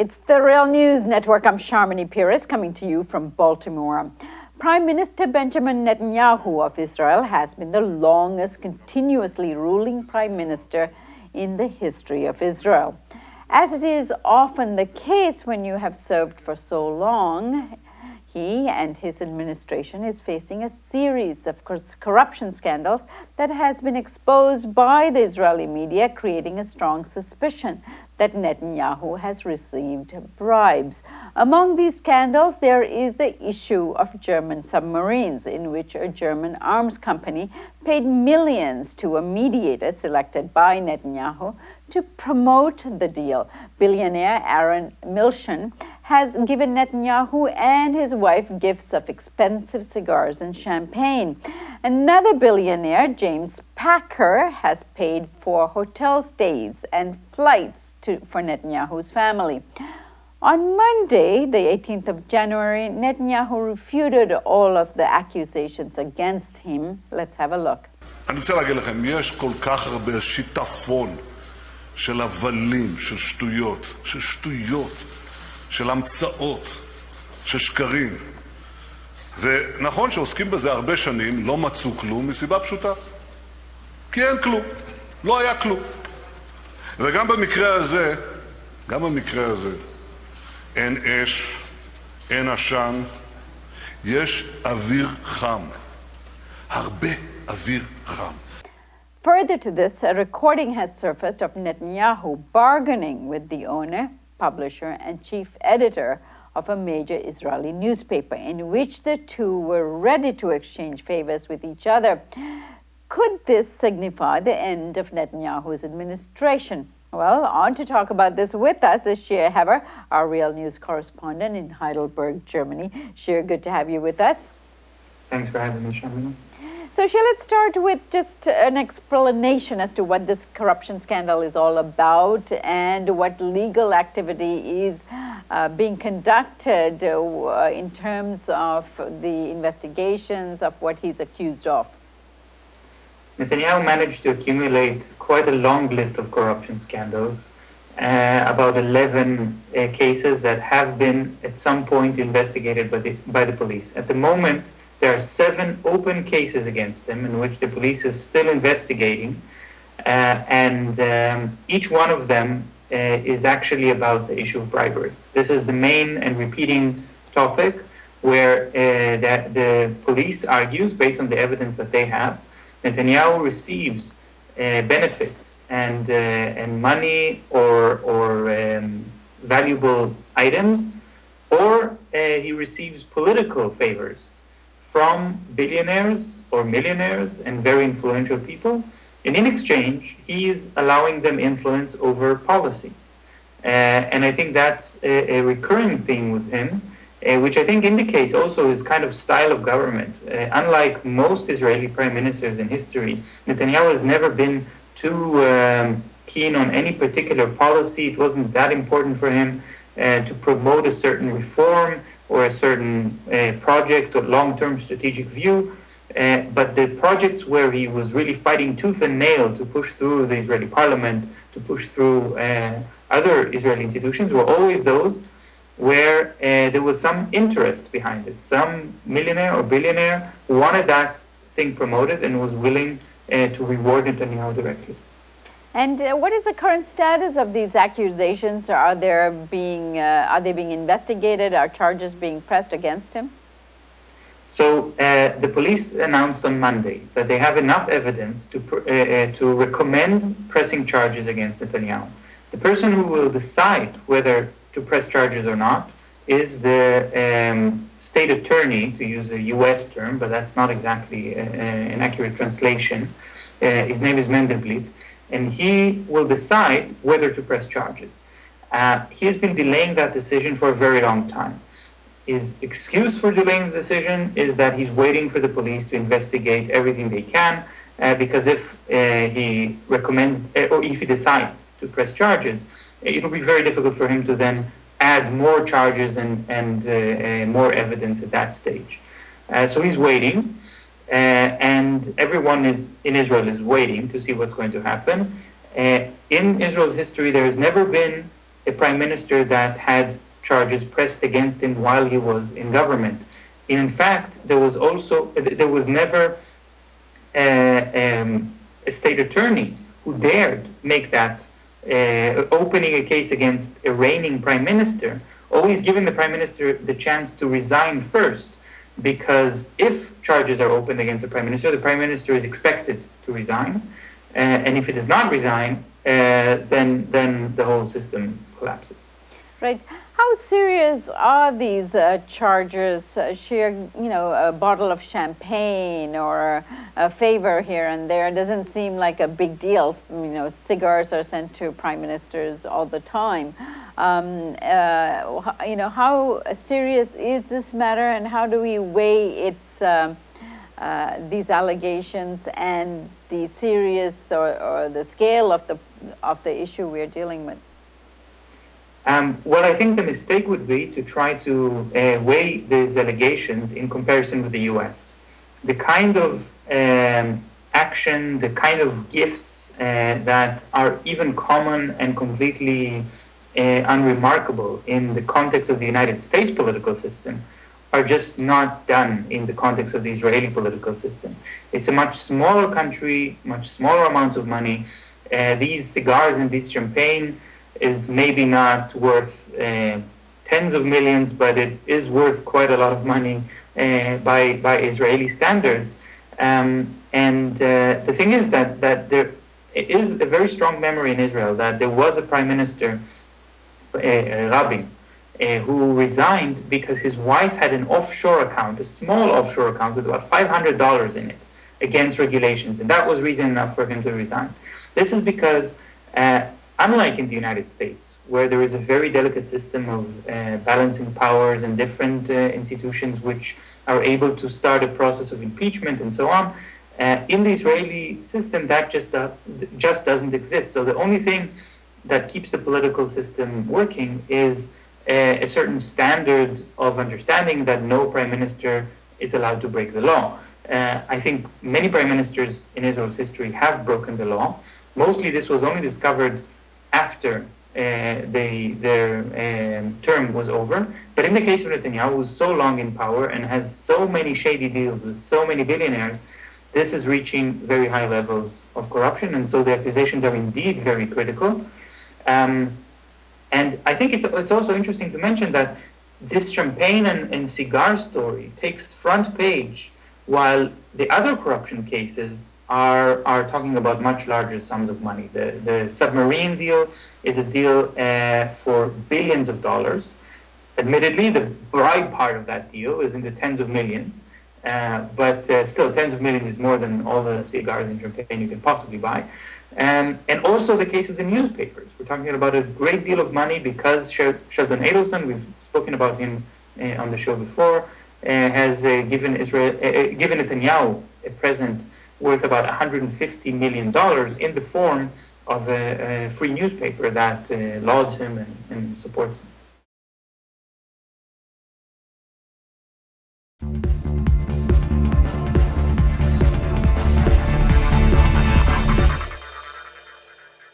It's the Real News Network. I'm Sharmini Peres coming to you from Baltimore. Prime Minister Benjamin Netanyahu of Israel has been the longest continuously ruling prime minister in the history of Israel. As it is often the case when you have served for so long, he and his administration is facing a series of corruption scandals that has been exposed by the Israeli media, creating a strong suspicion that Netanyahu has received bribes. Among these scandals, there is the issue of German submarines, in which a German arms company paid millions to a mediator selected by Netanyahu to promote the deal. Billionaire Aaron Milchan has given Netanyahu and his wife gifts of expensive cigars and champagne. Another billionaire, James Packer, has paid for hotel stays and flights for Netanyahu's family. On Monday, the 18th of January, Netanyahu refuted all of the accusations against him. Let's have a look. אני רוצה להגיד לכם, יש כל כך הרבה שיטפון של הבלים, של שטויות, של המצאות, של שקרים. ונכון שעוסקים בזה הרבה שנים, לא מצאו כלום, מסיבה פשוטה. כי אין כלום, לא היה כלום. וגם במקרה הזה, אין אש, אין עשן, יש אוויר חם. הרבה אוויר חם. Further to this, a recording has surfaced of Netanyahu bargaining with the owner, publisher, and chief editor of a major Israeli newspaper, in which the two were ready to exchange favors with each other. Could this signify the end of Netanyahu's administration? Well, on to talk about this with us is Shir Hever, our Real News correspondent in Heidelberg, Germany. Shir, good to have you with us. Thanks for having me, Shamina. So, Shir, let's start with just an explanation as to what this corruption scandal is all about and what legal activity is being conducted in terms of the investigations of what he's accused of. Netanyahu managed to accumulate quite a long list of corruption scandals, about 11 cases that have been at some point investigated by the police. At the moment, there are 7 open cases against him in which the police is still investigating, and each one of them is actually about the issue of bribery. This is the main and repeating topic where the police argues, based on the evidence that they have, Netanyahu receives benefits and money or valuable items, or he receives political favors from billionaires or millionaires and very influential people, and in exchange, he is allowing them influence over policy. And I think that's a recurring theme with him, which I think indicates also his kind of style of government. Unlike most Israeli prime ministers in history, Netanyahu has never been too keen on any particular policy. It wasn't that important for him to promote a certain reform or a certain project or long-term strategic view. But the projects where he was really fighting tooth and nail to push through the Israeli parliament, to push through other Israeli institutions, were always those where there was some interest behind it. Some millionaire or billionaire wanted that thing promoted and was willing to reward Netanyahu directly. And what is the current status of these accusations? Are they being investigated? Are charges being pressed against him? So the police announced on Monday that they have enough evidence to recommend pressing charges against Netanyahu. The person who will decide whether to press charges or not is the state attorney, to use a US term, but that's not exactly an accurate translation. His name is Mendelblit, and he will decide whether to press charges. He has been delaying that decision for a very long time. His excuse for delaying the decision is that he's waiting for the police to investigate everything they can, because if he recommends, or if he decides to press charges, it'll be very difficult for him to then add more charges and more evidence at that stage. So he's waiting, and everyone in Israel is waiting to see what's going to happen. In Israel's history, there has never been a prime minister that had charges pressed against him while he was in government. In fact, there was never a state attorney who dared make that opening a case against a reigning prime minister, always giving the prime minister the chance to resign first, because if charges are opened against the prime minister is expected to resign, and if it does not resign, then the whole system collapses. Right. How serious are these charges? Share, a bottle of champagne or a favor here and there doesn't seem like a big deal. Cigars are sent to prime ministers all the time. How serious is this matter, and how do we weigh these allegations and the serious or the scale of the issue we're dealing with? Well, I think the mistake would be to try to weigh these allegations in comparison with the US. The kind of action, the kind of gifts that are even common and completely unremarkable in the context of the United States political system are just not done in the context of the Israeli political system. It's a much smaller country, much smaller amounts of money. These cigars and this champagne is maybe not worth tens of millions, but it is worth quite a lot of money by Israeli standards. The thing is that there is a very strong memory in Israel that there was a prime minister, Rabin, who resigned because his wife had an offshore account, a small offshore account with about $500 in it against regulations, and that was reason enough for him to resign. This is because unlike in the United States, where there is a very delicate system of balancing powers and different institutions which are able to start a process of impeachment and so on, in the Israeli system that just doesn't exist. So the only thing that keeps the political system working is a certain standard of understanding that no prime minister is allowed to break the law. I think many prime ministers in Israel's history have broken the law. Mostly this was only discovered after their term was over. But in the case of Netanyahu, who's so long in power and has so many shady deals with so many billionaires, this is reaching very high levels of corruption, and so the accusations are indeed very critical. And I think it's also interesting to mention that this champagne and cigar story takes front page, while the other corruption cases are talking about much larger sums of money. The submarine deal is a deal for billions of dollars. Admittedly, the bribe part of that deal is in the tens of millions, but still tens of millions is more than all the cigars and champagne you can possibly buy. And also the case of the newspapers. We're talking about a great deal of money because Sheldon Adelson, we've spoken about him on the show before, has given Netanyahu a present worth about $150 million in the form of a free newspaper that lauds him and supports him.